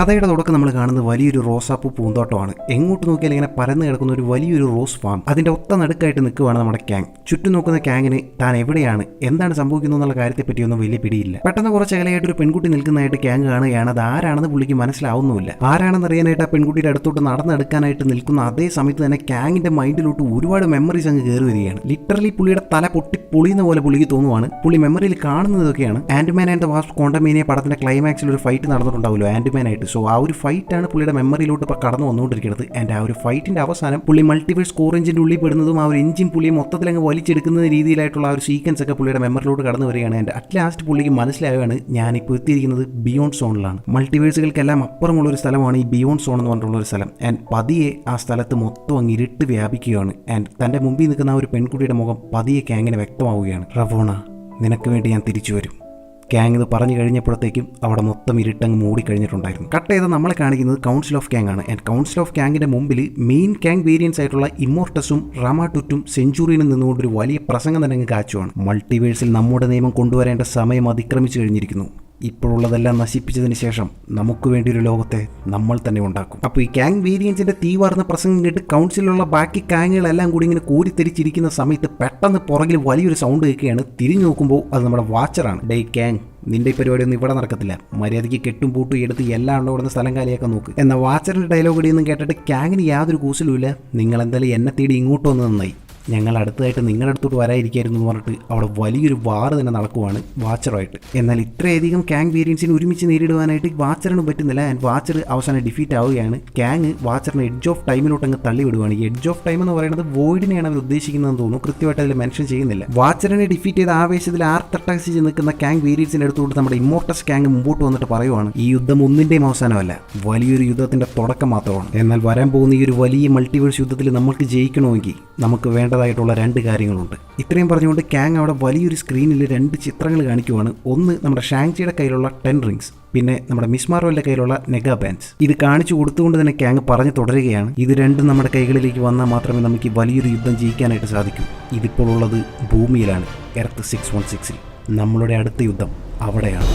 കഥയുടെ തുടക്കം നമ്മൾ കാണുന്നത് വലിയൊരു റോസാപ്പൂ പൂന്തോട്ടമാണ്. എങ്ങോട്ട് നോക്കിയാൽ ഇങ്ങനെ പരന്നു കിടക്കുന്ന ഒരു വലിയൊരു റോസ് ഫാം. അതിന്റെ ഒത്ത നടുക്കായിട്ട് നിൽക്കുകയാണ് നമ്മുടെ ക്യാങ്. ചുറ്റും നോക്കുന്ന ക്യാങ്ങിന് താൻ എവിടെയാണ്, എന്താണ് സംഭവിക്കുന്നത് എന്നുള്ള കാര്യത്തെ പറ്റിയൊന്നും വലിയ പിടിയില്ല. പെട്ടെന്ന് കുറച്ച് അകലെയായിട്ട് ഒരു പെൺകുട്ടി നിൽക്കുന്നതായിട്ട് ക്യാങ് കാണുകയാണ്. അത് ആരാണെന്ന് പുള്ളിക്ക് മനസ്സിലാവുന്നുമില്ല. ആരാണെന്ന് അറിയാനായിട്ട് ആ പെൺകുട്ടിയുടെ അടുത്തോട്ട് നടന്നെടുക്കാനായിട്ട് നിൽക്കുന്ന അതേ സമയത്ത് തന്നെ ക്യാങ്ങിന്റെ മൈൻഡിലോട്ട് ഒരുപാട് മെമ്മറീസ് അങ്ങ് കയറി വരികയാണ്. ലിറ്ററലി പുള്ളിയുടെ തല പൊട്ടി പൊളിയുന്ന പോലെ പുള്ളിക്ക് തോന്നുവാണ്. പുള്ളി മെമ്മറിയിൽ കാണുന്നതൊക്കെയാണ് ആന്റ്മാൻ ആൻഡ് ദ വാസ്പ് ക്വാണ്ടമേനിയ പടത്തിന്റെ ക്ലൈമാക്സിൽ ഒരു ഫൈറ്റ് നടന്നിട്ടുണ്ടാവുമല്ലോ ആന്റ്മാൻ ആയിട്ട്. സോ ആ ഒരു ഫൈറ്റാണ് പുള്ളിയുടെ മെമ്മറിയിലോട്ട് ഇപ്പോൾ കടന്നു വന്നുകൊണ്ടിരിക്കുന്നത്. ആൻഡ് ആ ഒരു ഫൈറ്റിന്റെ അവസാനം പുള്ളി മൾട്ടിവേഴ്സ് കോർ എഞ്ചിന്റെ ഉള്ളിൽ പെടുന്നതും ആ ഒരു എഞ്ചിൻ പുള്ളിയെ മൊത്തത്തിൽ അങ്ങ് വലിച്ചെടുക്കുന്ന രീതിയിലായിട്ടുള്ള ആ ഒരു സീക്വൻസ് ഒക്കെ പുള്ളിയുടെ മെമ്മറിയിലോട്ട് കടന്നു വരികയാണ്. ആൻഡ് അറ്റ് ലാസ്റ്റ് പുള്ളിക്ക് മനസ്സിലാവുകയാണ് ഞാനിപ്പോൾ എത്തിയിരിക്കുന്നത് ബിയോണ്ട് സോണിലാണ്. മൾട്ടിവേഴ്സുകൾക്കെല്ലാം അപ്പുറമുള്ള ഒരു സ്ഥലമാണ് ഈ ബിയോണ്ട് സോൺ എന്ന് പറഞ്ഞിട്ടുള്ള ഒരു സ്ഥലം. ആൻഡ് പതിയെ ആ സ്ഥലത്ത് മൊത്തം അങ്ങ് ഇരുട്ട് വ്യാപിക്കുകയാണ്. ആൻഡ് തന്റെ മുമ്പിൽ നിൽക്കുന്ന ആ ഒരു പെൺകുട്ടിയുടെ മുഖം പതിയെ ക്യാങ്ങിന് വ്യക്തമാവുകയാണ്. റവോണ, നിനക്ക് വേണ്ടി ഞാൻ തിരിച്ചു വരും. ക്യാങ് ഇത് പറഞ്ഞു കഴിഞ്ഞപ്പോഴത്തേക്കും അവിടെ മൊത്തം ഇരുട്ടങ്ങ് മൂടിക്കഴിഞ്ഞിട്ടുണ്ടായിരുന്നു. കട്ട് ചെയ്ത് നമ്മളെ കാണിക്കുന്നത് കൗൺസിൽ ഓഫ് ക്യാങ് ആണ്. ആൻഡ് കൗൺസിൽ ഓഫ് ക്യാങ്ങിന്റെ മുമ്പിൽ മെയിൻ ക്യാങ് വേരിയൻസ് ആയിട്ടുള്ള ഇമ്മോർട്ടസും റാമാട്ടുറ്റും സെഞ്ചുറിയനും നിന്നുകൊണ്ട് ഒരു വലിയ പ്രസംഗം തന്നെ അങ്ങ് കാച്ചുവാണ്. മൾട്ടിവേഴ്സിൽ നമ്മുടെ നിയമം കൊണ്ടുവരേണ്ട സമയം അതിക്രമിച്ചു കഴിഞ്ഞിരിക്കുന്നു. ഇപ്പോഴുള്ളതെല്ലാം നശിപ്പിച്ചതിന് ശേഷം നമുക്ക് വേണ്ടി ഒരു ലോകത്തെ നമ്മൾ തന്നെ ഉണ്ടാക്കും. അപ്പോൾ ഈ ക്യാങ് വേരിയൻസിന്റെ തീവാർന്ന പ്രസംഗം കേട്ട് കൗൺസിലുള്ള ബാക്കി ക്യാങ്ങുകളെല്ലാം കൂടി ഇങ്ങനെ കോരിത്തിരിച്ചിരിക്കുന്ന സമയത്ത് പെട്ടെന്ന് പുറകിൽ വലിയൊരു സൗണ്ട് കേൾക്കുകയാണ്. തിരിഞ്ഞു നോക്കുമ്പോൾ അത് നമ്മുടെ വാച്ചറാണ്. ഡേ ക്യാങ്, നിന്റെ ഈ പരിപാടിയൊന്നും ഇവിടെ നടക്കത്തില്ല. മര്യാദയ്ക്ക് കെട്ടും പൂട്ടും എടുത്ത് എല്ലാം ഉണ്ടോടുന്ന സ്ഥലം കാലിയൊക്കെ നോക്ക്. എന്നാൽ വാച്ചറിന്റെ ഡയലോഗ് ഇടിയൊന്നും കേട്ടിട്ട് ക്യാങ്ങിന് യാതൊരു കൂസലുമില്ല. നിങ്ങൾ എന്തായാലും എന്നെ തേടി ഇങ്ങോട്ട് വന്ന് നന്നായി. ഞങ്ങൾ അടുത്തതായിട്ട് നിങ്ങളുടെ അടുത്തോട്ട് വരാതിരിക്കായിരുന്നു എന്ന് പറഞ്ഞിട്ട് അവിടെ വലിയൊരു വാറ് തന്നെ നടക്കുവാണ് വാച്ചറുമായിട്ട്. എന്നാൽ ഇത്രയധികം ക്യാങ് വേരിയൻസിന് ഒരുമിച്ച് നേരിടുവാനായിട്ട് വാച്ചറിന് പറ്റുന്നില്ല. ആൻഡ് വാച്ചർ അവസാനം ഡിഫീറ്റ് ആവുകയാണ്. ക്യാങ് വാച്ചറിന് എഡ്ജ് ഓഫ് ടൈമിലോട്ട് അങ്ങ് തള്ളിവിടുവാണ്. ഈ എഡ്ജ് ഓഫ് ടൈം എന്ന് പറയുന്നത് വോയിഡിനെയാണ് അവർ ഉദ്ദേശിക്കുന്നതെന്ന് തോന്നുന്നു. കൃത്യമായിട്ട് അതിൽ മെൻഷൻ ചെയ്യുന്നില്ല. വാച്ചറിനെ ഡിഫീറ്റ് ചെയ്ത ആവേശത്തിൽ ആർത്തട്ടാക്സിച്ച് നിൽക്കുന്ന ക്യാങ് വേരിയൻസിന്റെ അടുത്തോട്ട് നമ്മുടെ ഇമ്മോർട്ടസ് ക്യാങ് മുമ്പോട്ട് വന്നിട്ട് പറയുവാണ്, ഈ യുദ്ധം ഒന്നിന്റെയും അവസാനമല്ല, വലിയൊരു യുദ്ധത്തിന്റെ തുടക്കം മാത്രമാണ്. എന്നാൽ വരാൻ പോകുന്ന ഈ ഒരു വലിയ മൾട്ടിവേഴ്സ് യുദ്ധത്തിൽ നമുക്ക് ജയിക്കണമെങ്കിൽ നമുക്ക് വേണ്ടതായിട്ടുള്ള രണ്ട് കാര്യങ്ങളുണ്ട്. ഇത്രയും പറഞ്ഞുകൊണ്ട് ക്യാങ് അവിടെ വലിയൊരു സ്ക്രീനിൽ രണ്ട് ചിത്രങ്ങൾ കാണിക്കുവാണ്. ഒന്ന് നമ്മുടെ ഷാങ്ചിയുടെ കയ്യിലുള്ള 10 റിങ്സ്, പിന്നെ നമ്മുടെ മിസ് മാർവലിന്റെ കയ്യിലുള്ള നെഗാ ബാൻഡ്സ്. ഇത് കാണിച്ചു കൊടുത്തുകൊണ്ട് തന്നെ ക്യാങ് പറഞ്ഞു തുടരുകയാണ്, ഇത് രണ്ടും നമ്മുടെ കൈകളിലേക്ക് വന്നാൽ മാത്രമേ നമുക്ക് വലിയൊരു യുദ്ധം ജയിക്കാനായിട്ട് സാധിക്കൂ. ഇതിപ്പോൾ ഉള്ളത് ഭൂമിയിലാണ്, എർത്ത് 616ൽ. നമ്മളുടെ അടുത്ത യുദ്ധം അവിടെയാണ്.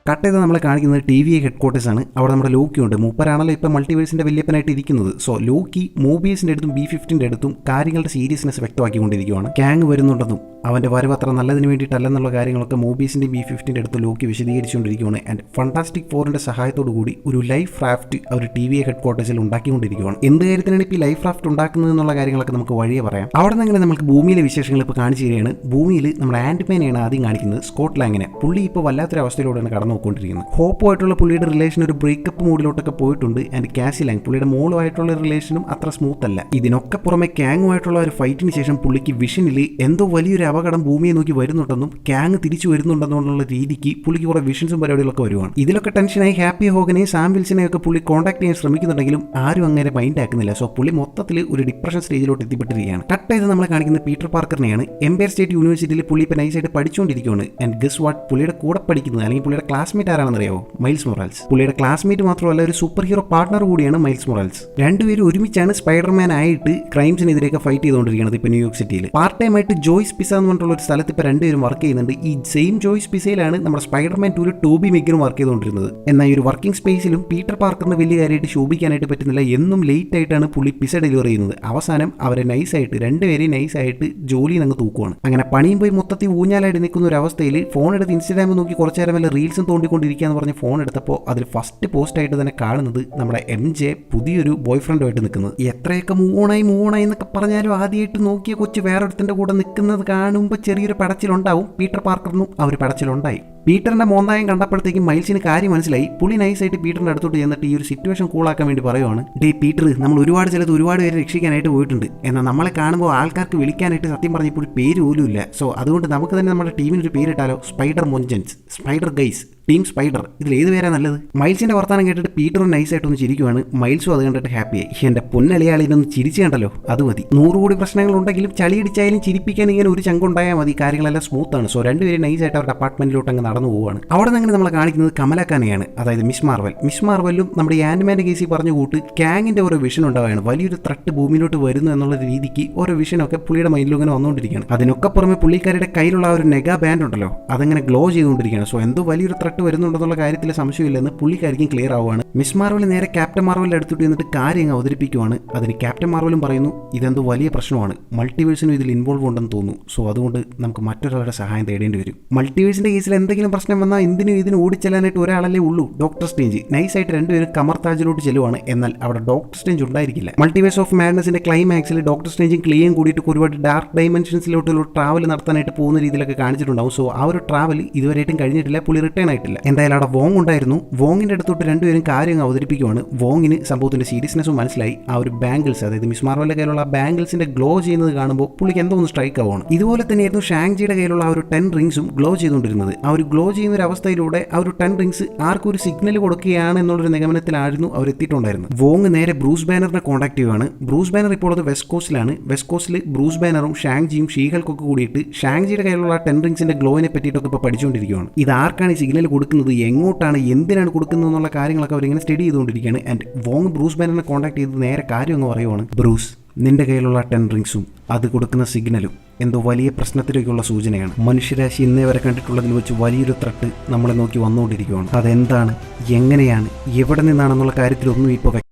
കട്ട് ചെയ്ത് നമ്മളെ കാണിക്കുന്നത് TVA ഹെഡ്ക്വാർട്ടേഴ്സ് ആണ്. അവിടെ നമ്മുടെ ലോക്കി ഉണ്ട്. മൂപ്പരാണല്ലോ ഇപ്പോൾ മൾട്ടിവേഴ്സിന്റെ വലിയപ്പനായിട്ട് ഇരിക്കുന്നത്. സോ ലോക്കി മോബിയസിന്റെ അടുത്തും B-15 അടുത്തും കാര്യങ്ങളുടെ സീരിയസ്നെസ് വ്യക്തമാക്കിക്കൊണ്ടിരിക്കുകയാണ്. ക്യാങ് വരുന്നുണ്ടെന്നും അവന്റെ വരവ് അത്ര നല്ലതിന് വേണ്ടിയിട്ടല്ലെന്നുള്ള കാര്യങ്ങളൊക്കെ മോബിയസിന്റെ B-15 അടുത്ത് ലോക്കി വിശദീകരിച്ചുകൊണ്ടിരിക്കുകയാണ്. ആൻഡ് ഫണ്ടാസ്റ്റിക് ഫോറിന്റെ സഹായത്തോടു കൂടി ഒരു ലൈഫ് റാഫ്റ്റ് അവർ TVA ഹെഡ്ക്വാർട്ടേഴ്സിൽ ഉണ്ടാക്കിക്കൊണ്ടിരിക്കുകയാണ്. എന്ത് കാര്യത്തിനാണ് ഇപ്പോൾ ഈ ലൈഫ് റാഫ്റ്റ് ഉണ്ടാക്കുന്നത് എന്നുള്ള കാര്യങ്ങളൊക്കെ നമുക്ക് വഴിയെ പറയാം. അവിടെ നിന്ന് അങ്ങനെ നമുക്ക് ഭൂമിയിലെ വിശേഷങ്ങൾ ഇപ്പോൾ കാണിച്ചു തരികയാണ്. ഭൂമിയിൽ നമ്മുടെ ആന്റ്മാനെയാണ് ആദ്യം കാണിക്കുന്നത്, സ്കോട്ട് ലാങ്ങിനെ. പുള്ളി ഇപ്പോൾ വല്ലാത്തൊരു അവസ്ഥയിലൂടെയാണ് കടന്നു നോക്കിക്കൊണ്ടിരിക്കുന്നത്. ഹോപ്പുമായിട്ടുള്ള പുള്ളിയുടെ റിലേഷൻ ഒരു ബ്രേക്കപ്പ് മൂഡിലോട്ടൊക്കെ പോയിട്ടുണ്ട്. ആൻഡ് കാസി ലാങ് പുള്ളിയുടെ മോളുമായിട്ടുള്ള റിലേഷനും അത്ര സ്മൂത്ത് അല്ല. ഇതിനൊക്കെ പുറമെ ക്യാങ്ങുമായിട്ടുള്ള ഒരു ഫൈറ്റിന് ശേഷം പുള്ളിക്ക് വിഷനിൽ എന്തോ വലിയൊരു അപകടം ഭൂമിയെ നോക്കി വരുന്നുണ്ടെന്നും ക്യാങ് തിരിച്ചു വരുന്നുണ്ടെന്നുള്ള രീതിക്ക് പുള്ളിക്ക് കുറെ വിഷൻസും പരിപാടികളൊക്കെ വരുവാണ്. ഇതിലൊക്കെ ടെൻഷനായി ഹാപ്പി ഹോഗനെയും സാം വിൽസനെയും ഒക്കെ പുള്ളി കോൺടാക്ട് ചെയ്യാൻ ശ്രമിക്കുന്നുണ്ടെങ്കിലും ആരും അങ്ങനെ മൈൻഡ് ആക്കുന്നില്ല. സോ പുള്ളി മൊത്തത്തിൽ ഒരു ഡിപ്രഷൻ സ്റ്റേജിലോട്ട് എത്തിപ്പെട്ടിരിക്കുകയാണ്. കട്ട് ചെയ്ത് നമ്മളെ കാണിക്കുന്നത് പീറ്റർ പാർക്കറിനെയാണ്. എംപയർ സ്റ്റേറ്റ് യൂണിവേഴ്സിറ്റിയിൽ പുള്ളി ഇപ്പോൾ നൈസായിട്ട് പഠിച്ചുകൊണ്ടിരിക്കുകയാണ്. ആൻഡ് ഗസ് വാട്ട്, പുള്ളിയുടെ കൂടെ പഠിക്കുന്നത് അല്ലെങ്കിൽ പുള്ളിയുടെ ക്ലാസ്മേറ്റ് ആരാണെന്നറിയാവോ? Miles Morales. പുള്ളിയുടെ ക്ലാസ്മേറ്റ് മാത്രമല്ല ഒരു സൂപ്പർ ഹീറോ പാർട്ണർ കൂടിയാണ് മൈൽസ് മൊറാൽസ്. രണ്ടുപേരും ഒരുമിച്ചാണ് സ്പൈഡർമാൻ ആയിട്ട് ക്രൈംസിനെതിരെയൊക്കെ ഫൈറ്റ് ചെയ്തുകൊണ്ടിരിക്കുന്നത് ഇപ്പോൾ ന്യൂയോർക്ക് സിറ്റിയിൽ. പാർട്ട് ടൈം ആയിട്ട് ജോയ്സ് പിസ എന്ന് പറഞ്ഞിട്ടുള്ള ഒരു സ്ഥലത്ത് ഇപ്പോൾ രണ്ടുപേരും വർക്ക് ചെയ്യുന്നുണ്ട്. ഈ സെയിം ജോയ്സ് പിസയിലാണ് നമ്മുടെ സ്പൈഡർമാൻ 2 ടോബി മെഗറും വർക്ക് ചെയ്തുകൊണ്ടിരുന്നത്. എന്നാൽ ഈ ഒരു വർക്കിംഗ് സ്പേസിലും പീറ്റർ പാർക്കറിന് വലിയ കാര്യമായിട്ട് ശോഭിക്കാനായിട്ട് പറ്റുന്നില്ല. എന്നും ലേറ്റ് ആയിട്ടാണ് പുള്ളി പിസ ഡെലിവറി ചെയ്യുന്നത്. അവസാനം അവരെ നൈസായിട്ട് രണ്ടുപേരെയും നൈസായിട്ട് ജോലിയിൽ അങ്ങ് തൂക്കുവാണ്. അങ്ങനെ പണിയും പോയി മൊത്തത്തിൽ ഊഞ്ഞാലായിട്ട് നിൽക്കുന്ന ഒരു അവസ്ഥയിൽ ഫോൺ എടുത്ത് ഇൻസ്റ്റാഗ്രാമിൽ നോക്കി കുറച്ചു നേരം വല്ല റീൽസും തോണ്ടിക്കൊണ്ടിരിക്കുക എന്ന് പറഞ്ഞ് ഫോൺ എടുത്തപ്പോൾ അതിൽ ഫസ്റ്റ് പോസ്റ്റ് ആയിട്ട് തന്നെ കാണുന്നത് നമ്മുടെ MJ പുതിയൊരു ബോയ് ഫ്രണ്ടുമായിട്ട് നിൽക്കുന്നത്. എത്രയൊക്കെ മൂവണായി എന്നൊക്കെ പറഞ്ഞാലും ആദ്യമായിട്ട് നോക്കിയ കൊച്ചു വേറൊരുത്തിന്റെ കൂടെ നിൽക്കുന്നത് കാണുമ്പോൾ ചെറിയൊരു പടച്ചിലുണ്ടാവും. പീറ്റർ പാർക്കറിനും ആ ഒരു പടച്ചിലുണ്ടായി. പീറ്ററിന്റെ മോന്തായം കണ്ടപ്പോഴത്തേക്കും മൈൽസിന് കാര്യം മനസ്സിലായി. പുള്ളി നൈസായിട്ട് പീറ്ററിന്റെ അടുത്തോട്ട് ചെന്നിട്ട് ഈ ഒരു സിറ്റുവേഷൻ കൂളാക്കാൻ വേണ്ടി പറയുവാണ്, ഡേ പീറ്റർ, നമ്മൾ ഒരുപാട് സ്ഥലത്ത് ഒരുപാട് പേരെ രക്ഷിക്കാനായിട്ട് പോയിട്ടുണ്ട്. എന്നാൽ നമ്മളെ കാണുമ്പോൾ ആൾക്കാർക്ക് വിളിക്കാനായിട്ട് സത്യം പറഞ്ഞ ഇപ്പോൾ ഒരു പേര് പോലും ഇല്ല. സോ അതുകൊണ്ട് നമുക്ക് തന്നെ നമ്മുടെ ടീമിനൊരു പേരിട്ടാലോ? സ്പൈഡർ മൊഞ്ചൻസ്, സ്പൈഡർ ഗൈസ്, ടീം സ്പൈഡർ. ഇതിൽ ഏത് പേരാ നല്ലത്? മൈൽസിന്റെ വർത്താനം കേട്ടിട്ട് പീറ്ററും നൈസായിട്ടൊന്ന് ചിരിക്കുവാണ്. മൈൽസും അത് കണ്ടിട്ട് ഹാപ്പിയായി. എൻ്റെ പൊന്നളിയാളിനൊന്ന് ചിരിച്ചു കണ്ടല്ലോ, അത് മതി. 100 കോടി പ്രശ്നങ്ങളുണ്ടെങ്കിലും ചളിയടിച്ചായാലും ചിരിപ്പിക്കാൻ ഇങ്ങനെ ഒരു ചങ്കുണ്ടായാൽ മതി, കാര്യങ്ങളെല്ലാം സ്മൂത്താണ്. സോ രണ്ടുപേരും നൈസായിട്ട് അവരുടെ അപ്പാർട്ട്മെന്റിലോട്ട് അങ്ങ് നടന്നു പോവുകയാണ്. അവിടെ നിന്ന് അങ്ങനെ നമ്മളെ കാണിക്കുന്നത് കമലാക്കാനെയാണ്, അതായത് മിസ് മാർവൽ. മിസ് മാർവലും നമ്മുടെ ആൻഡ്മാൻ്റെ കേസിൽ പറഞ്ഞു കൂട്ട് ക്യാങ്ങിന്റെ ഓരോ വിഷൻ ഉണ്ടാവുകയാണ്. വലിയൊരു ത്രട്ട് ഭൂമിയിലോട്ട് വരുന്നു എന്നുള്ള രീതിക്ക് ഓരോ വിഷനൊക്കെ പുള്ളിയുടെ മൈൻഡിലും ഇങ്ങനെ വന്നുകൊണ്ടിരിക്കുകയാണ്. അതിനൊക്കെ പുറമെ പുള്ളിക്കാരുടെ കയ്യിലുള്ള ആ ഒരു നെഗാ ബാൻഡ് ഉണ്ടല്ലോ, അതങ്ങനെ ഗ്ലോ ചെയ്തുകൊണ്ടിരിക്കുകയാണ്. സോ എന്തോ വലിയൊരു ത്രട്ട് വരുന്നുണ്ടെന്നുള്ള കാര്യത്തിൽ സംശയമില്ലെന്ന് പുള്ളിക്കാരിക്കും ക്ലിയർ ആവുകയാണ്. മിസ് മാർവൽ നേരെ ക്യാപ്റ്റൻ മാർവലിന്റെ അടുത്തിട്ട് എന്നിട്ട് കാര്യം അവതരിപ്പിക്കുവാണ്. അതിന് ക്യാപ്റ്റൻ മാർവലും പറയുന്നു ഇതെന്തോ വലിയ പ്രശ്നമാണ്, മൾട്ടിവേഴ്സിനും ഇതിൽ ഇൻവോൾവ് ഉണ്ടെന്ന് തോന്നുന്നു. സോ അതുകൊണ്ട് നമുക്ക് മറ്റൊരാളുടെ സഹായം തേടേണ്ടി വരും. മൾട്ടിവേഴ്സിന്റെ കേസിൽ എന്തെങ്കിലും പ്രശ്നം വന്നാൽ ഇതിന് ഓടിച്ചെല്ലാനായിട്ട് ഒരാളല്ലേ ഉള്ളൂ, ഡോക്ടർ സ്ട്രേഞ്ച്. നൈസായിട്ട് രണ്ടുപേരും കമർതാജിലോട്ട് ചെല്ലുവാണ്. എന്നാൽ അവിടെ ഡോക്ടർ സ്ട്രേഞ്ച് ഉണ്ടായിരിക്കില്ല. മൾട്ടിവേഴ്സ് ഓഫ് മാഡ്നസിന്റെ ക്ലൈമാക്സിൽ ഡോക്ടർ സ്ട്രേഞ്ചും ക്ലിയും കൂടിയിട്ട് ഒരുപാട് ഡാർക്ക് ഡൈമെൻഷൻസിലോട്ടുള്ള ട്രാവൽ നടത്താനായിട്ട് പോകുന്ന രീതിയിലൊക്കെ കാണിച്ചിട്ടുണ്ടാവും. സോ ആ ഒരു ട്രാവൽ ഇതുവരെയായിട്ടും കഴിഞ്ഞിട്ടില്ല, പുള്ളി റിട്ടേൺ ആയിട്ടില്ല. എന്തായാലും അവിടെ വോങ് ഉണ്ടായിരുന്നു. വോങ്ങിന്റെ അടുത്തോട്ട് രണ്ടുപേരും കാര്യം അവതരിപ്പിക്കുവാണ്. വോങ്ങിന് സംഭവത്തിന്റെ സീരിയസ്നെസ്സും മനസ്സിലായി. ആ ഒരു ബാംഗിൾസ്, അതായത് മിസ് മാർവലിന്റെ കയ്യിലുള്ള ആ ബാംഗിൾസിന്റെ ഗ്ലോ ചെയ്യുന്നത് കാണുമ്പോൾ പുള്ളിക്ക് എന്തോ ഒന്ന് സ്ട്രൈക്ക് ആവുകയാണ്. ഇതുപോലെ തന്നെയായിരുന്നു ഷാങ്ജിയുടെ കയ്യിലുള്ള ആ ഒരു 10 റിംഗ്സും ഗ്ലോ ചെയ്തുകൊണ്ടിരുന്നത്. ആ ഒരു ഗ്ലോ ചെയ്യുന്ന ഒരു അവസ്ഥയിലൂടെ ആ ഒരു 10 റിംഗ്സ് ആർക്കും ഒരു സിഗ്നൽ കൊടുക്കുകയാണ് എന്നുള്ളൊരു നിഗമനത്തിലായിരുന്നു അവർ എത്തിയിട്ടുണ്ടായിരുന്നത്. വോങ് നേരെ ബ്രൂസ് ബാനറിനെ കോൺടാക്ട് ചെയ്യുകയാണ്. ബ്രൂസ് ബാനർ ഇപ്പോൾ അത് വെസ്റ്റ് കോസ്റ്റിലാണ്. വെസ്റ്റ് കോസ്റ്റിൽ ബ്രൂസ് ബാനറും ഷാങ്ജിയും ഷീഹൾക്കൊക്കെ കൂടിയിട്ട് ഷാങ്ജിയുടെ കയ്യിലുള്ള 10 റിംഗ്സിന്റെ ഗ്ലോയിനെ പറ്റിയിട്ടൊക്കെ ഇപ്പോൾ പഠിച്ചുകൊണ്ടിരിക്കുകയാണ്. ഇത് ആർക്കാണ് ഈ സിഗ്നൽ കൊടുക്കുന്നത്, എങ്ങോട്ടാണ്, എന്തിനാണ് കൊടുക്കുന്നത് എന്നുള്ള കാര്യങ്ങളൊക്കെ അവരിങ്ങനെ സ്റ്റഡി ചെയ്തുകൊണ്ടിരിക്കുകയാണ്. ആൻഡ് വോങ് ബ്രൂസ് ബാനറിനെ കോൺടാക്ട് ചെയ്ത് നേരെ കാര്യം അങ്ങ് പറയുവാണ്. ബ്രൂസ്, നിന്റെ കയ്യിലുള്ള 10 റിംഗ്സും അത് കൊടുക്കുന്ന സിഗ്നലും എന്തോ വലിയ പ്രശ്നത്തിലേക്കുള്ള സൂചനയാണ്. മനുഷ്യരാശി ഇന്നേ വരെ കണ്ടിട്ടുള്ളതിൽ വെച്ച് വലിയൊരു ത്രട്ട് നമ്മളെ നോക്കി വന്നുകൊണ്ടിരിക്കുകയാണ്. അതെന്താണ്, എങ്ങനെയാണ്, എവിടെ നിന്നാണെന്നുള്ള കാര്യത്തിലൊന്നും ഇപ്പോൾ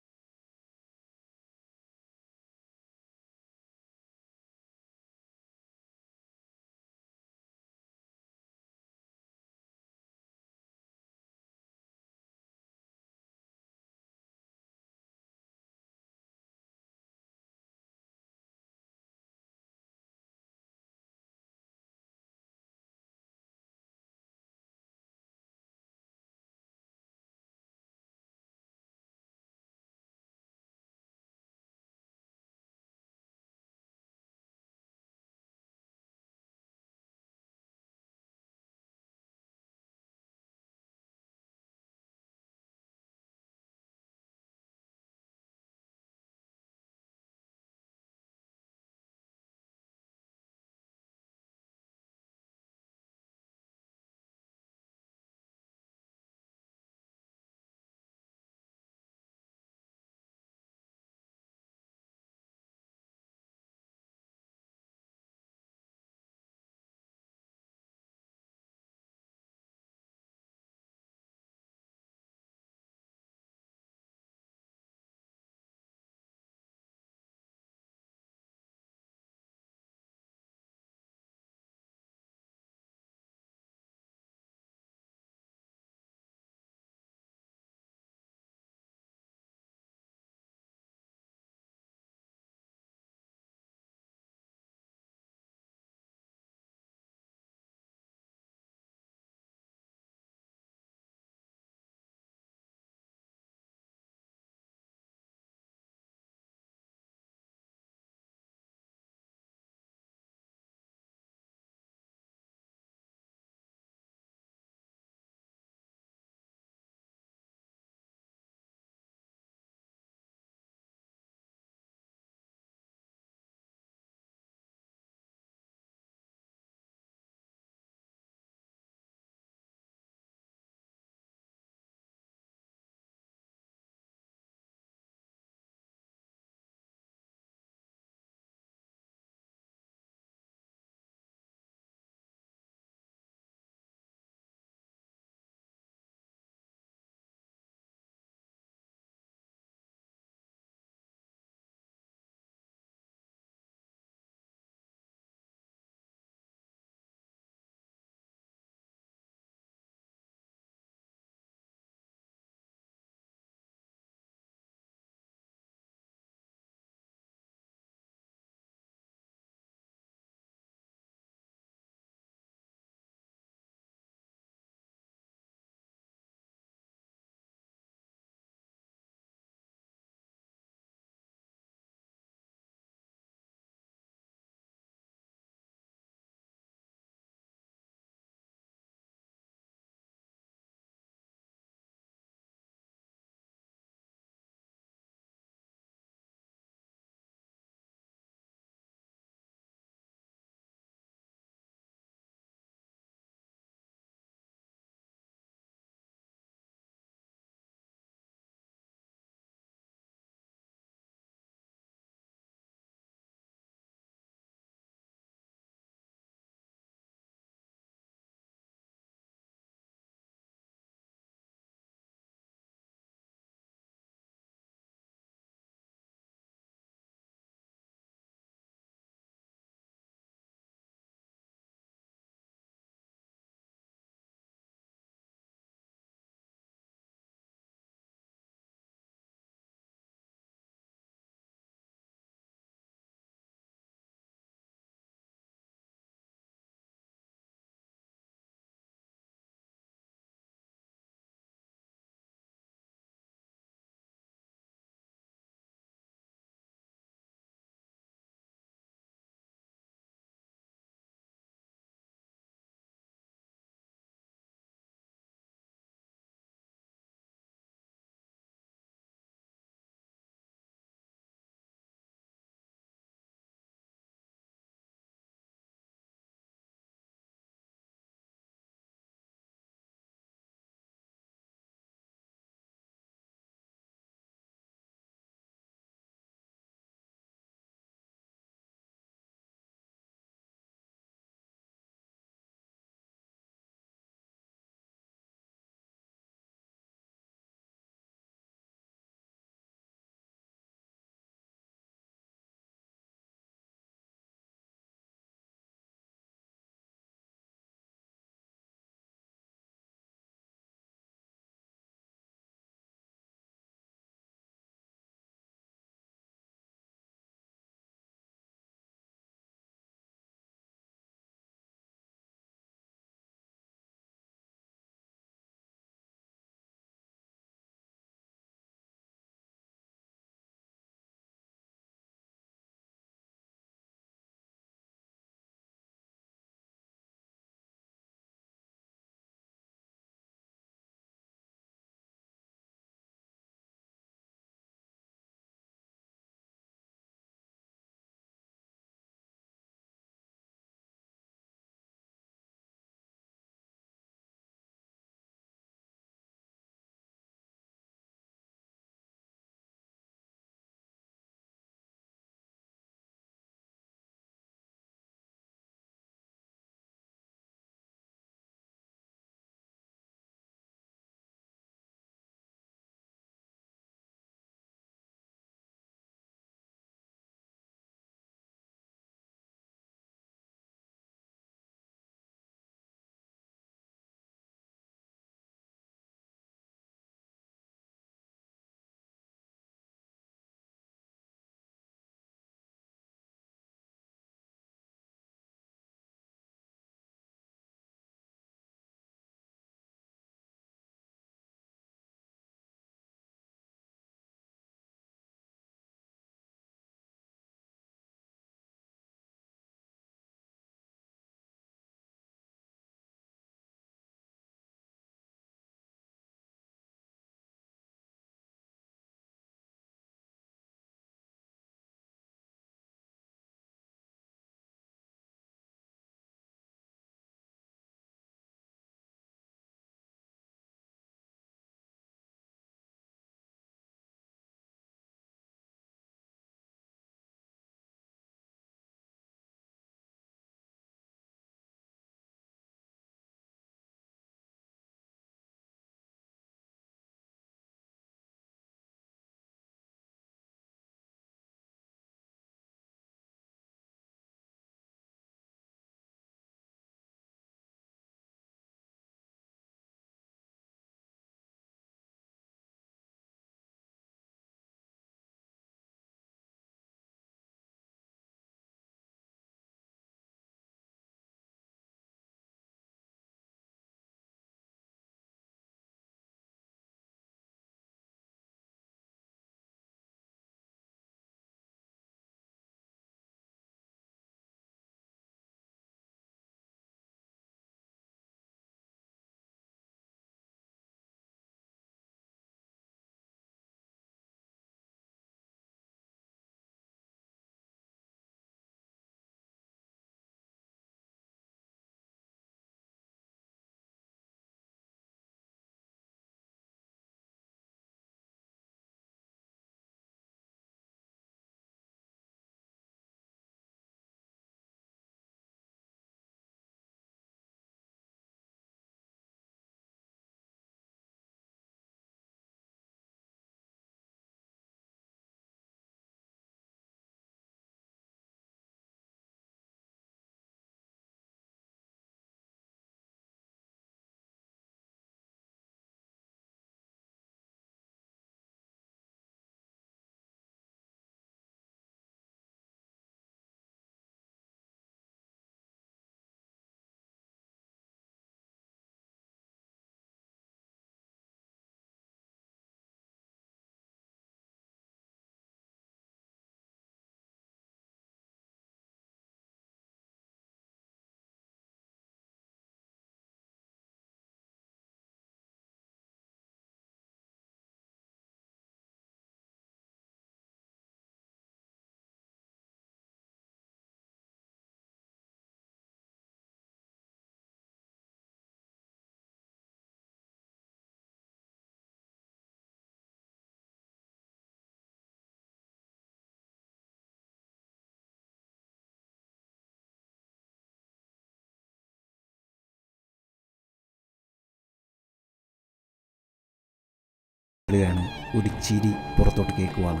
ാണ് ഒരു ചിരി പുറത്തോട്ട് കേൾക്കുവാണ്.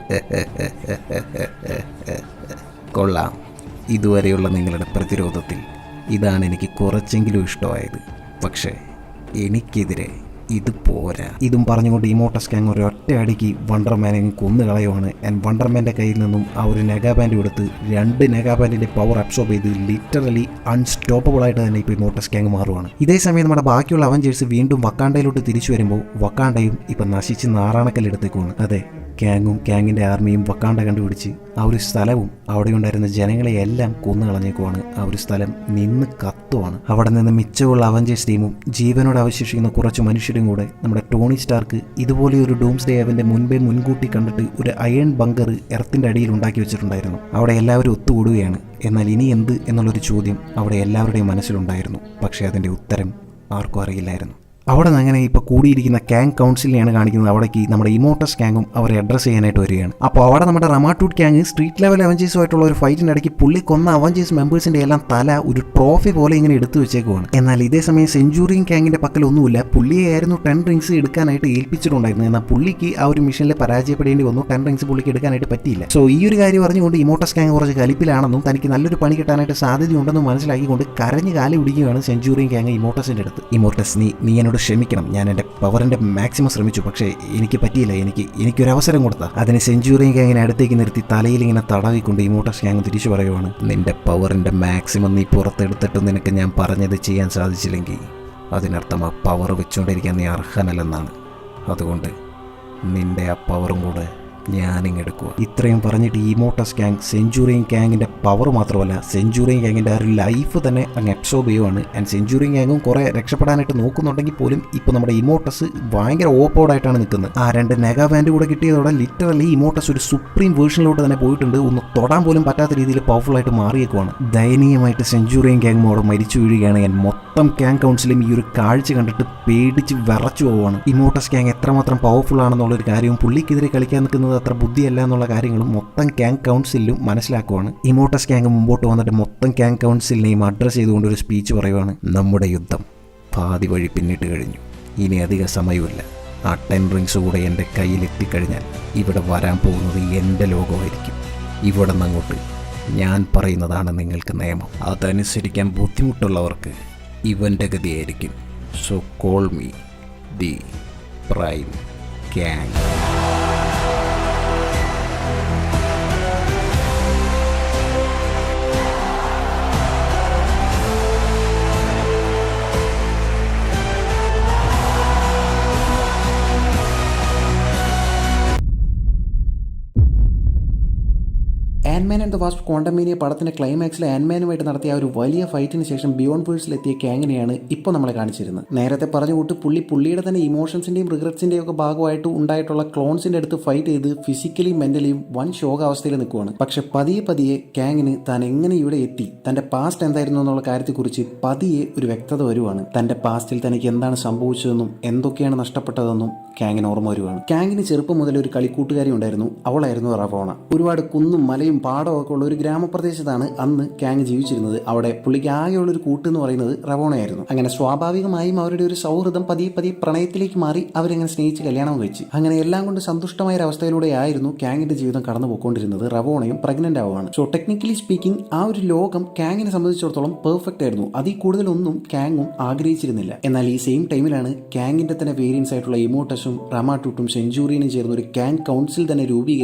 കൊള്ളാം, ഇതുവരെയുള്ള നിങ്ങളുടെ പ്രതിരോധത്തിൽ ഇതാണ് എനിക്ക് കുറച്ചെങ്കിലും ഇഷ്ടമായത്. പക്ഷേ എനിക്കെതിരെ ഇത് പോരാ. ഇതും പറഞ്ഞുകൊണ്ട് ഇമോർട്ടസ് ഗാങ് ഒരു ഒറ്റ അടിക്ക് വണ്ടർമാനെ കൊന്നു കളയുവാണ്. ആൻഡ് വണ്ടർമാൻ്റെ കയ്യിൽ നിന്നും ആ ഒരു നെഗാബാൻഡ് എടുത്ത് 2 നെഗാബാൻഡിൻ്റെ പവർ അബ്സോർബ് ചെയ്ത് ലിറ്ററലി അൺസ്റ്റോപ്പബിൾ ആയിട്ട് തന്നെ ഇപ്പോൾ ഇമോർട്ടസ് ഗാങ് മാറുവാണ്. ഇതേ സമയം നമ്മുടെ ബാക്കിയുള്ള അവഞ്ചേഴ്സ് വീണ്ടും വക്കാണ്ടയിലോട്ട് തിരിച്ചു വരുമ്പോൾ വക്കാണ്ടയും ഇപ്പം നശിച്ച് നാറാണക്കല്ലെടുത്തേക്കുവാണ്. അതെ, ഗാങ്ങും ഗാങ്ങിൻ്റെ ആർമിയും വക്കാണ്ട കണ്ടുപിടിച്ച് ആ ഒരു സ്ഥലവും അവിടെ ഉണ്ടായിരുന്ന ജനങ്ങളെയെല്ലാം കൊന്നു കളഞ്ഞേക്കുവാണ്. ആ ഒരു സ്ഥലം നിന്ന് കത്തുവാണ്. അവിടെ നിന്ന് മിച്ചമുള്ള അവഞ്ചേഴ്സ് ടീമും ജീവനോട് അവശേഷിക്കുന്ന കുറച്ച് മനുഷ്യരും കൂടെ നമ്മുടെ ടോണി സ്റ്റാർക്ക് ഇതുപോലെ ഒരു ഡൂംസ്ഡേ അവൻ്റെ മുൻകൂട്ടി കണ്ടിട്ട് ഒരു അയൺ ബങ്കർ എർത്തിൻ്റെ അടിയിൽ ഉണ്ടാക്കി വെച്ചിട്ടുണ്ടായിരുന്നു. അവിടെ എല്ലാവരും ഒത്തുകൂടുകയാണ്. എന്നാൽ ഇനി എന്ത് എന്നുള്ളൊരു ചോദ്യം അവിടെ എല്ലാവരുടെയും മനസ്സിലുണ്ടായിരുന്നു. പക്ഷേ അതിൻ്റെ ഉത്തരം ആർക്കും അറിയില്ലായിരുന്നു. അവിടെ നിന്ന് അങ്ങനെ ഇപ്പോൾ കൂടിയിരിക്കുന്ന ഗാങ് കൗൺസിലിനെയാണ് കാണിക്കുന്നത്. അവിടേക്ക് നമ്മുടെ ഇമോർട്ടസ് ഗാങ്ങും അവരെ അഡ്രസ്സ് ചെയ്യാനായിട്ട് വരികയാണ്. അപ്പോൾ അവിടെ നമ്മുടെ റമാട്ടൂട്ട് ഗാങ് സ്ട്രീറ്റ് ലെവൽ അവഞ്ചേഴ്സുമായിട്ടുള്ള ഒരു ഫൈറ്റിൻ്റെ ഇടയ്ക്ക് പുള്ളി കൊന്ന അവഞ്ചേഴ്സ് മെമ്പേഴ്സിൻ്റെ എല്ലാം തല ഒരു ട്രോഫി പോലെ ഇങ്ങനെ എടുത്തു വെച്ചേക്കുവാണ്. എന്നാൽ ഇതേ സമയം സെഞ്ചുറിയൻ ഗാങ്ങിൻ്റെ പക്കലൊന്നുമില്ല. പുള്ളിയായിരുന്നു 10 റിങ്സ് എടുക്കാനായിട്ട് ഏൽപ്പിച്ചിട്ടുണ്ടായിരുന്നു. എന്നാൽ പുള്ളിക്ക് ആ ഒരു മിഷനിൽ പരാജയപ്പെടേണ്ടി വന്നു. 10 റിങ്സ് പുള്ളിക്ക് എടുക്കാനായിട്ട് പറ്റിയില്ല. സോ ഈ ഒരു കാര്യം പറഞ്ഞുകൊണ്ട് ഇമോർട്ടസ് ഗാങ് കുറച്ച് കലിപ്പിലാണെന്നും തനിക്ക് നല്ലൊരു പണി കിട്ടാനായിട്ട് സാധ്യതയുണ്ടെന്നും മനസ്സിലാക്കിക്കൊണ്ട് കരഞ്ഞ് കാലി പിടിക്കുകയാണ് സെഞ്ചുറിയൻ ഗാങ് ഇമോർട്ടസിൻ്റെ അടുത്ത്. ഇമോർട്ടസ്, നീ എന്നോട് ക്ഷമിക്കണം. ഞാൻ എൻ്റെ പവറിൻ്റെ മാക്സിമം ശ്രമിച്ചു, പക്ഷേ എനിക്ക് പറ്റിയില്ല. എനിക്കൊരവസരം കൊടുത്താൽ അതിന് സെഞ്ചുറിയൻ ഗാങ്ങിനെ അടുത്തേക്ക് നിർത്തി തലയിൽ ഇങ്ങനെ തടവിക്കൊണ്ട് ഇമോർട്ടസ് ഗാങ് തിരിച്ചു പറയുവാണ്. നിന്റെ പവറിൻ്റെ മാക്സിമം നീ പുറത്തെടുത്തിട്ടും നിനക്ക് ഞാൻ പറഞ്ഞത് ചെയ്യാൻ സാധിച്ചില്ലെങ്കിൽ അതിനർത്ഥം ആ പവർ വെച്ചുകൊണ്ടിരിക്കാൻ നീ അർഹനല്ലെന്നാണ്. അതുകൊണ്ട് നിന്റെ ആ പവറും കൂടെ ഞാനിങ്ങെടുക്കുക. ഇത്രയും പറഞ്ഞിട്ട് ഇമോർട്ടസ് ഗാങ് സെഞ്ചുറിയൻ ഗാങ്ങിൻ്റെ പവർ മാത്രമല്ല സെഞ്ചുറിയൻ ഗാങ്ങിൻ്റെ ആ ഒരു ലൈഫ് തന്നെ അങ്ങ് അബ്സോർബ് ചെയ്യുവാണ്. ആൻഡ് സെഞ്ചുറിയൻ ഗാങ്ങും കുറേ രക്ഷപ്പെടാനായിട്ട് നോക്കുന്നുണ്ടെങ്കിൽ പോലും ഇപ്പോൾ നമ്മുടെ ഇമോർട്ടസ് ഭയങ്കര ഓപ്പോർഡായിട്ടാണ് നിൽക്കുന്നത്. ആ 2 നെഗാ ബാൻഡ് കൂടെ കിട്ടിയതോടെ ലിറ്ററലി ഇമോർട്ടസ് ഒരു സുപ്രീം വേർഷനിലോട്ട് തന്നെ പോയിട്ടുണ്ട്. ഒന്ന് തൊടാൻ പോലും പറ്റാത്ത രീതിയിൽ പവർഫുള്ളായിട്ട് മാറിയേക്കുവാണ്. ദയനീയമായിട്ട് സെഞ്ചുറിയൻ ഗാങ് അവിടെ മരിച്ചു വീഴുകയാണ്. ഞാൻ മൊത്തം ഗാങ് കൗൺസിലും ഈ ഒരു കാഴ്ച കണ്ടിട്ട് പേടിച്ച് വിറച്ചു പോവുകയാണ്. ഇമോർട്ടസ് ഗാങ് എത്രമാത്രം പവർഫുൾ ആണെന്നുള്ളൊരു കാര്യവും പുള്ളിക്കെതിരെ കളിക്കാൻ നിൽക്കുന്നത് അത്ര ബുദ്ധിയല്ല എന്നുള്ള കാര്യങ്ങളും മൊത്തം ഗാങ് കൗൺസിലും മനസ്സിലാക്കുവാണ്. ഇമോർട്ടസ് ഗാങ് മുമ്പോട്ട് വന്നിട്ട് മൊത്തം ഗാങ് കൗൺസിലിനെയും അഡ്രസ്സ് ചെയ്തുകൊണ്ട് ഒരു സ്പീച്ച് പറയുവാണ്. നമ്മുടെ യുദ്ധം പാതി വഴി പിന്നിട്ട് കഴിഞ്ഞു. ഇനി അധിക സമയമില്ല. ആ 10 റിങ്സ് കൂടെ എൻ്റെ കയ്യിലെത്തിക്കഴിഞ്ഞാൽ ഇവിടെ വരാൻ പോകുന്നത് എൻ്റെ ലോകമായിരിക്കും. ഇവിടെ നിന്നങ്ങോട്ട് ഞാൻ പറയുന്നതാണ് നിങ്ങൾക്ക് നിയമം. അതനുസരിക്കാൻ ബുദ്ധിമുട്ടുള്ളവർക്ക് ഇവൻ്റെ ഗതിയായിരിക്കും. So call me the prime gang. Antman and the Wasp Quantumania പടത്തിൻ്റെ ക്ലൈമാക്സിലെ ആൻഡ്മാനുമായിട്ട് നടത്തിയ ആ ഒരു വലിയ ഫൈറ്റിന് ശേഷം ബിയോണ്ട് വേൾഡ്സിലെത്തിയ ഗാങ്ങിനെയാണ് ഇപ്പോൾ നമ്മളെ കാണിച്ചിരുന്നത്. നേരത്തെ പറഞ്ഞു കൂട്ട് പുള്ളിയുടെ തന്നെ ഇമോഷൻസിൻ്റെയും റിഗ്രറ്റ്സിൻ്റെയും ഒക്കെ ഭാഗമായിട്ട് ഉണ്ടായിട്ടുള്ള ക്ലോൺസിൻ്റെ അടുത്ത് ഫൈറ്റ് ചെയ്ത് ഫിസിക്കലിയും മെൻ്റലിയും വൻ ശോകാവസ്ഥയിൽ നിൽക്കുവാണ്. പക്ഷെ പതിയെ ഗാങ്ങിന് താൻ എങ്ങനെ ഇവിടെ എത്തി, തൻ്റെ പാസ്റ്റ് എന്തായിരുന്നു എന്നുള്ള കാര്യത്തെക്കുറിച്ച് പതിയെ ഒരു വ്യക്തത വരുവാണ്. തൻ്റെ പാസ്റ്റിൽ തനിക്ക് എന്താണ് സംഭവിച്ചതെന്നും എന്തൊക്കെയാണ് നഷ്ടപ്പെട്ടതെന്നും ഗാങ്ങിന് ഓർമ്മ വരുവാണ്. ഗാങ്ങിന് ചെറുപ്പം മുതൽ ഒരു കളിക്കൂട്ടുകാരി ഉണ്ടായിരുന്നു. അവളായിരുന്നു റവോണ. ഒരുപാട് കുന്നും മലയും പാടമൊക്കെ ഉള്ള ഒരു ഗ്രാമപ്രദേശത്താണ് അന്ന് ഗാങ് ജീവിച്ചിരുന്നത്. അവിടെ പുള്ളിക്ക് ആകെയുള്ളൊരു കൂട്ട് എന്ന് പറയുന്നത് റവോണയായിരുന്നു. അങ്ങനെ സ്വാഭാവികമായും അവരുടെ ഒരു സൗഹൃദം പതിയെ പ്രണയത്തിലേക്ക് മാറി അവരങ്ങനെ സ്നേഹിച്ച് കല്യാണം കഴിച്ച് അങ്ങനെ എല്ലാം കൊണ്ട് സന്തുഷ്ടമായ ഒരു അവസ്ഥയിലൂടെയായിരുന്നു ഗാങ്ങിന്റെ ജീവിതം കടന്നു പോയിക്കൊണ്ടിരുന്നത്. റവോണയും പ്രഗ്നന്റ് ആവുകയാണ്. സോ ടെക്നിക്കലി സ്പീക്കിംഗ് ആ ഒരു ലോകം ഗാങ്ങിനെ സംബന്ധിച്ചിടത്തോളം പെർഫെക്റ്റ് ആയിരുന്നു. അതിൽ കൂടുതലൊന്നും ഗാങ്ങും ആഗ്രഹിച്ചിരുന്നില്ല. എന്നാൽ ഈ സെയിം ടൈമിലാണ് ഗാങ്ങിന്റെ തന്നെ വേരിയൻസ് ആയിട്ടുള്ള ഇമോർട്ടസും റമാട്ടൂട്ടും സെഞ്ചുറിയനും ചേർന്ന് ഒരു ഗാങ് കൗൺസിൽ തന്നെ രൂപീകരിച്ചു.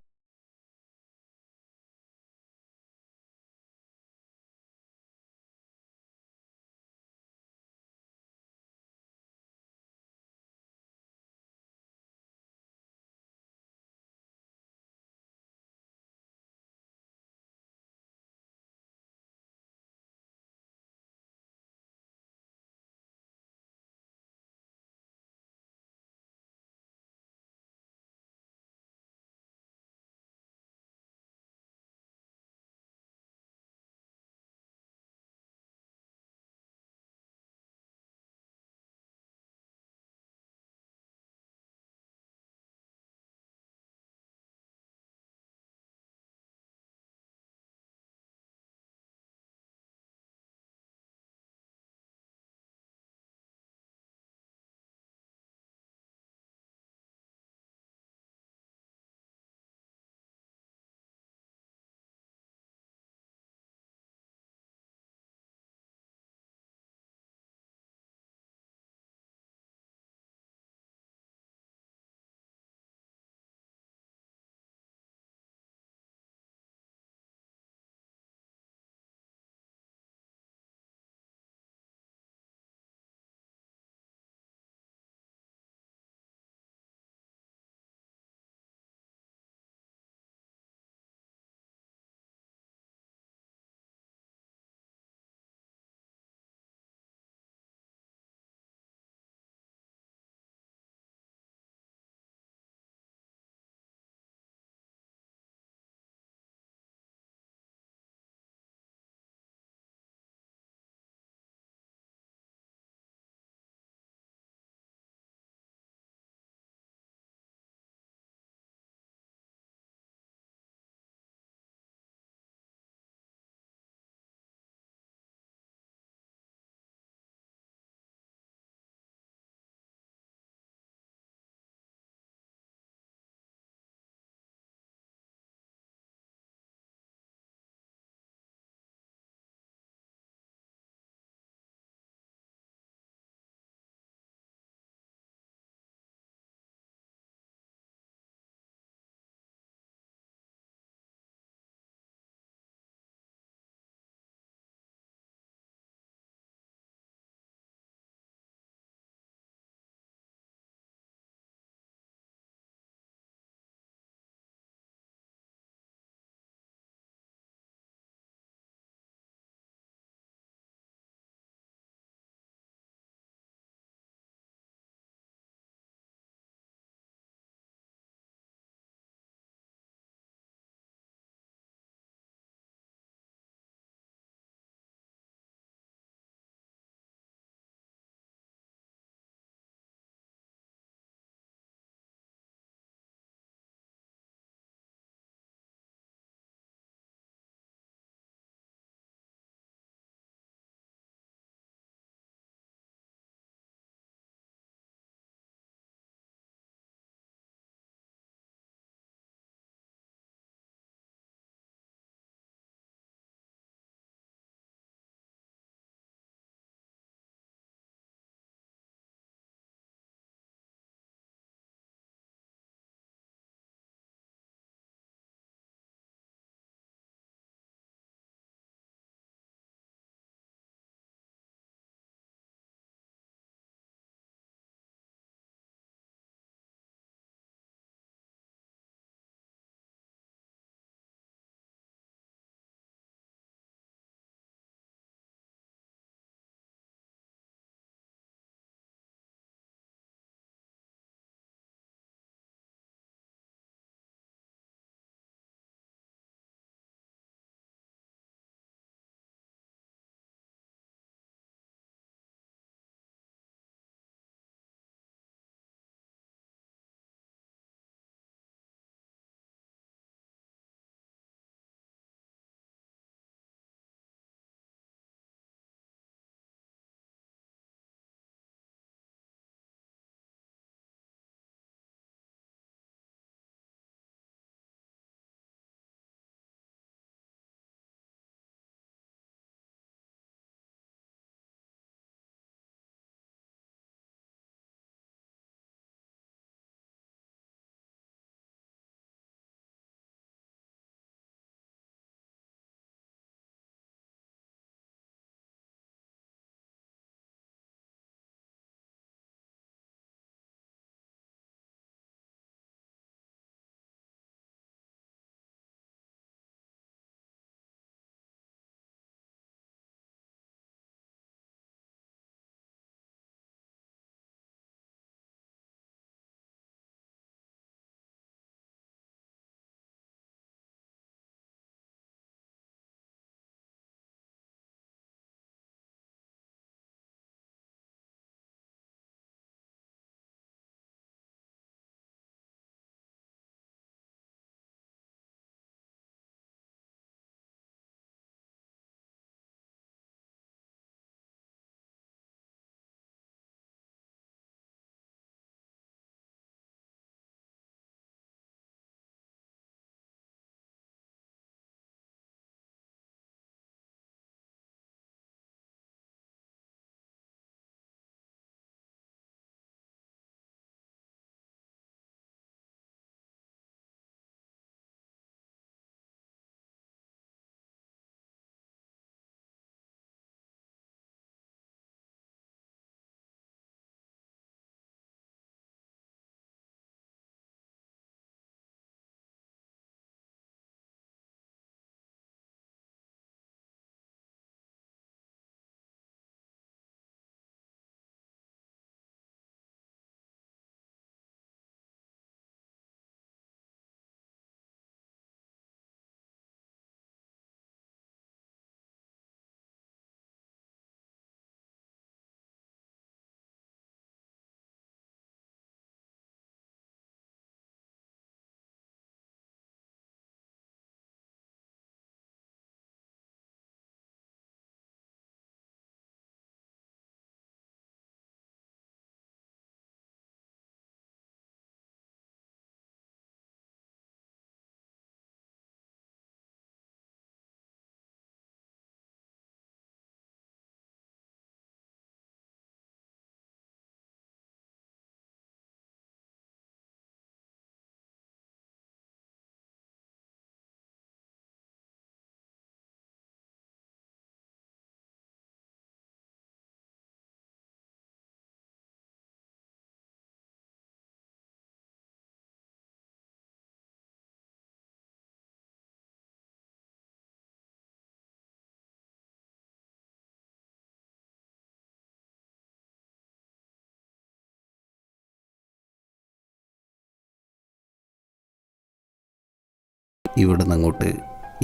ഇവിടുന്ന് അങ്ങോട്ട്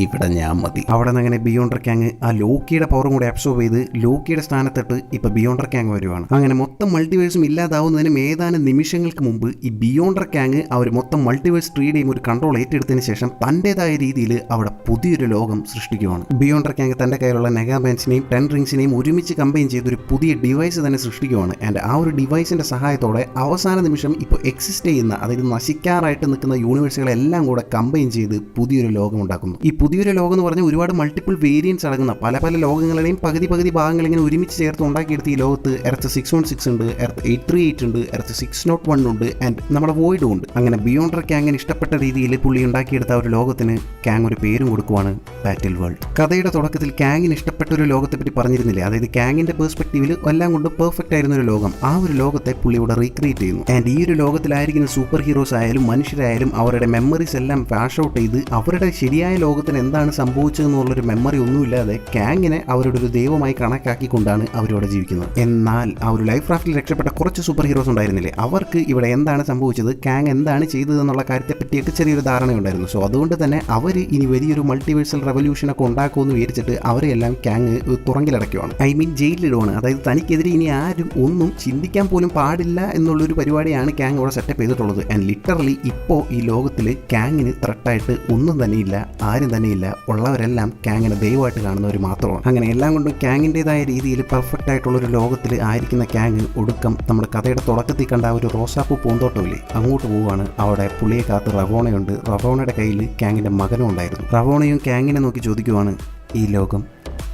ഇവിടെ ഞാൻ മതി. അവിടെ നിന്ന് അങ്ങനെ ബിയോണ്ടർ ക്യാങ് ആ ലോക്കിയുടെ പവറും കൂടെ അബ്സോർബ് ചെയ്ത് ലോക്കിയുടെ സ്ഥാനത്തിട്ട് ഇപ്പൊ ബിയോണ്ടർ ക്യാങ് വരുവാണ്. അങ്ങനെ മൊത്തം മൾട്ടിവേഴ്സും ഇല്ലാതാവുന്നതിനും ഏതാനും നിമിഷങ്ങൾക്ക് മുമ്പ് ഈ ബിയോണ്ടർ ക്യാങ് അവർ മൊത്തം മൾട്ടിവേഴ്സ് ട്രീയുടെയും ഒരു കൺട്രോൾ ഏറ്റെടുത്തതിന് ശേഷം തന്റേതായ രീതിയിൽ അവിടെ പുതിയൊരു ലോകം സൃഷ്ടിക്കുവാണ്. ബിയോണ്ടർ ക്യാങ് തന്റെ കയ്യിലുള്ള നെഗാബാൻസിനെയും 10 റിങ്സിനെയും ഒരുമിച്ച് കമ്പൈൻ ചെയ്ത് ഒരു പുതിയ ഡിവൈസ് തന്നെ സൃഷ്ടിക്കുവാണ്. ആൻഡ് ആ ഒരു ഡിവൈസിന്റെ സഹായത്തോടെ അവസാന നിമിഷം ഇപ്പോൾ എക്സിസ്റ്റ് ചെയ്യുന്ന, അതായത് നശിക്കാറായിട്ട് നിൽക്കുന്ന യൂണിവേഴ്സുകളെല്ലാം കൂടെ കമ്പൈൻ ചെയ്ത് പുതിയൊരു ലോകം ഉണ്ടാക്കുന്നു. ഈ പുതിയൊരു ലോകം എന്ന് പറഞ്ഞാൽ ഒരുപാട് മൾട്ടിപ്പിൾ വേരിയൻസ് അടങ്ങുന്ന പല പല ലോകങ്ങളുടെയും പകുതി ഭാഗങ്ങൾ ഇങ്ങനെ ഒരുമിച്ച് ചേർത്ത് ഉണ്ടാക്കിയെടുത്ത് ഈ ലോകത്ത് എർത്ത് 616 ഉണ്ട്, എർത്ത് 838 ഉണ്ട്, എർത്ത് 601 ഉണ്ട്, ആൻഡ് നമ്മുടെ വോയിഡും ഉണ്ട്. അങ്ങനെ ബിയോണ്ടർ ക്യാങ്ങിന് ഇഷ്ടപ്പെട്ട രീതിയിൽ പുള്ളി ഉണ്ടാക്കിയെടുത്ത ഒരു ലോകത്തിന് ക്യാങ് ഒരു പേരും കൊടുക്കുവാണ്, ബാറ്റിൽ വേൾഡ്. കഥയുടെ തുടക്കത്തിൽ ക്യാങ്ങിന് ഇഷ്ടപ്പെട്ട ഒരു ലോകത്തെ പറ്റി പറഞ്ഞിരുന്നില്ലേ, അതായത് ക്യാങ്ങിന്റെ പെർസ്പെക്റ്റീവിൽ എല്ലാം കൊണ്ട് പെർഫെക്റ്റ് ആയിരുന്ന ഒരു ലോകം, ആ ഒരു ലോകത്തെ പുള്ളി ഇവിടെ റീക്രിയേറ്റ് ചെയ്യുന്നു. ആൻഡ് ഈ ഒരു ലോകത്തിലായിരിക്കുന്ന സൂപ്പർ ഹീറോസ് ആയാലും മനുഷ്യരായാലും അവരുടെ മെമ്മറീസ് എല്ലാം വാഷ് ഔട്ട് ചെയ്ത് അവരുടെ ശരിയായ ലോകത്തിന് എന്താണ് സംഭവിച്ചതെന്നുള്ളൊരു മെമ്മറി ഒന്നുമില്ലാതെ ക്യാങ്ങിനെ അവരുടെ ഒരു ദൈവമായി കണക്കാക്കിക്കൊണ്ടാണ് അവരിവിടെ ജീവിക്കുന്നത്. എന്നാൽ ആ ഒരു ലൈഫ് റാഫ്റ്റിൽ രക്ഷപ്പെട്ട കുറച്ച് സൂപ്പർ ഹീറോസ് ഉണ്ടായിരുന്നില്ലേ, അവർക്ക് ഇവിടെ എന്താണ് സംഭവിച്ചത്, ക്യാങ് എന്താണ് ചെയ്തതെന്നുള്ള കാര്യത്തെ പറ്റിയൊക്കെ ചെറിയൊരു ധാരണയുണ്ടായിരുന്നു. സോ അതുകൊണ്ട് തന്നെ അവർ ഇനി വലിയൊരു മൾട്ടിവേഴ്സൽ റെവല്യൂഷനൊക്കെ ഉണ്ടാക്കുമെന്ന് വിചാരിച്ചിട്ട് അവരെല്ലാം ക്യാങ് തുറങ്കിലടയ്ക്കുവാണ്, ഐ മീൻ ജയിലിലിടുവാണ്. അതായത് തനിക്കെതിരെ ഇനി ആരും ഒന്നും ചിന്തിക്കാൻ പോലും പാടില്ല എന്നുള്ളൊരു പരിപാടിയാണ് ക്യാങ് ഇവിടെ സെറ്റപ്പ് ചെയ്തിട്ടുള്ളത്. ആൻഡ് ലിറ്ററലി ഇപ്പോൾ ഈ ലോകത്തിൽ ക്യാങ്ങിന് ത്രെട്ടായിട്ട് ഒന്നും തന്നെയില്ല, ആരും തന്നെയില്ല, ഉള്ളവരെല്ലാം ക്യാങ്ങിനെ ദൈവമായിട്ട് കാണുന്നവർ മാത്രമാണ്. അങ്ങനെ എല്ലാം കൊണ്ടും ക്യാങ്ങിൻ്റെതായ രീതിയിൽ പെർഫെക്റ്റ് ആയിട്ടുള്ളൊരു ലോകത്തിൽ ആയിരിക്കുന്ന ക്യാങ് ഒടുക്കം നമ്മുടെ കഥയുടെ തുടക്കത്തിൽ കണ്ട ഒരു റോസാപ്പൂ പൂന്തോട്ടമില്ലേ, അങ്ങോട്ട് പോവുകയാണ്. അവിടെ പുള്ളിയെ കാത്ത് റവോണയുണ്ട്. റവോണയുടെ കയ്യിൽ ക്യാങ്ങിൻ്റെ മകനും ഉണ്ടായിരുന്നു. റവോണയും ക്യാങ്ങിനെ നോക്കി ചോദിക്കുവാണ്, ഈ ലോകം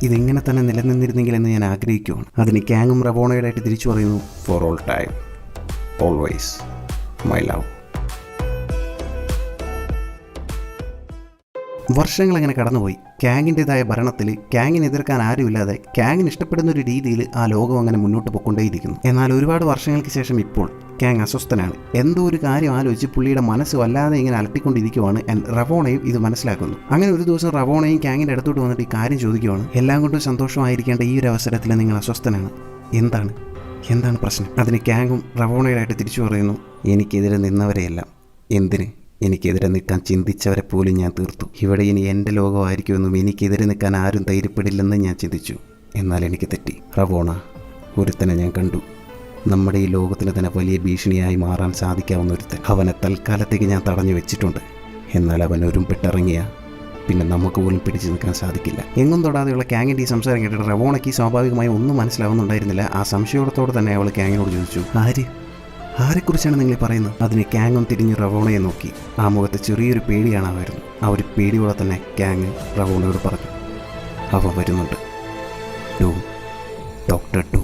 ഇതിങ്ങനെ തന്നെ നിലനിന്നിരുന്നെങ്കിലെന്ന് ഞാൻ ആഗ്രഹിക്കുവാണ്. അതിന് ക്യാങ്ങും റവോണയുടെ ആയിട്ട് തിരിച്ചു പറയുന്നു, for all time always my love. വർഷങ്ങളങ്ങനെ കടന്നുപോയി. ക്യാങ്ങിൻ്റെതായ ഭരണത്തിൽ ക്യാങ്ങിനെ എതിർക്കാൻ ആരുമില്ലാതെ ക്യാങ്ങിന് ഇഷ്ടപ്പെടുന്ന ഒരു രീതിയിൽ ആ ലോകം അങ്ങനെ മുന്നോട്ട് പോയിക്കൊണ്ടേയിരിക്കുന്നു. എന്നാൽ ഒരുപാട് വർഷങ്ങൾക്ക് ശേഷം ഇപ്പോൾ ക്യാങ് അസ്വസ്ഥനാണ്. എന്തോ ഒരു കാര്യം ആലോചിച്ച് പുള്ളിയുടെ മനസ്സ് വല്ലാതെ ഇങ്ങനെ അലട്ടിക്കൊണ്ടിരിക്കുവാണ്. ആൻഡ് റവോണയും ഇത് മനസ്സിലാക്കുന്നു. അങ്ങനെ ഒരു ദിവസം റവോണയും ക്യാങ്ങിൻ്റെ അടുത്തോട്ട് വന്നിട്ട് ഈ കാര്യം ചോദിക്കുവാണ്, എല്ലാം കൊണ്ടും സന്തോഷമായിരിക്കേണ്ട ഈ ഒരു അവസരത്തിൽ നിങ്ങൾ അസ്വസ്ഥനാണ്, എന്താണ് പ്രശ്നം? അതിന് ക്യാങ്ങും റവോണയുടെയായിട്ട് തിരിച്ചു പറയുന്നു, എനിക്കെതിരെ നിന്നവരെയെല്ലാം, എന്തിന് എനിക്കെതിരെ നിൽക്കാൻ ചിന്തിച്ചവരെ പോലും ഞാൻ തീർത്തു. ഇവിടെ ഇനി എൻ്റെ ലോകമായിരിക്കുമെന്നും എനിക്കെതിരെ നിൽക്കാൻ ആരും ധൈര്യപ്പെടില്ലെന്ന് ഞാൻ ചിന്തിച്ചു. എന്നാൽ എനിക്ക് തെറ്റി. റവോണ, ഒരുത്തനെ ഞാൻ കണ്ടു, നമ്മുടെ ഈ ലോകത്തിന് തന്നെ വലിയ ഭീഷണിയായി മാറാൻ സാധിക്കാവുന്ന ഒരുത്തൻ. അവനെ തൽക്കാലത്തേക്ക് ഞാൻ തടഞ്ഞു വെച്ചിട്ടുണ്ട്. എന്നാൽ അവൻ ഒരുമ്പെട്ടിറങ്ങിയ പിന്നെ നമുക്ക് പോലും പിടിച്ചു നിൽക്കാൻ സാധിക്കില്ല. എങ്ങും തൊടാതെയുള്ള ക്യാങ്ങിൻ്റെ ഈ സംസാരം കേട്ടിട്ട് റവോണയ്ക്ക് സ്വാഭാവികമായി ഒന്നും മനസ്സിലാവുന്നുണ്ടായിരുന്നില്ല. ആ സംശയത്തോടെ തന്നെ അവൾ ക്യാങ്ങിനോട് ചോദിച്ചു, ആരെക്കുറിച്ചാണ് നിങ്ങൾ പറയുന്നത്? അതിന് ക്യാങ്ങും തിരിഞ്ഞ് റവോണയെ നോക്കി. ആ മുഖത്ത് ചെറിയൊരു പേടിയാണാവായിരുന്നു. ആ ഒരു പേടിയോടെ തന്നെ ക്യാങ് റവോണയോട് പറഞ്ഞു, അവൻ വരുന്നുണ്ട്, ഡോക്ടർ ഡൂം.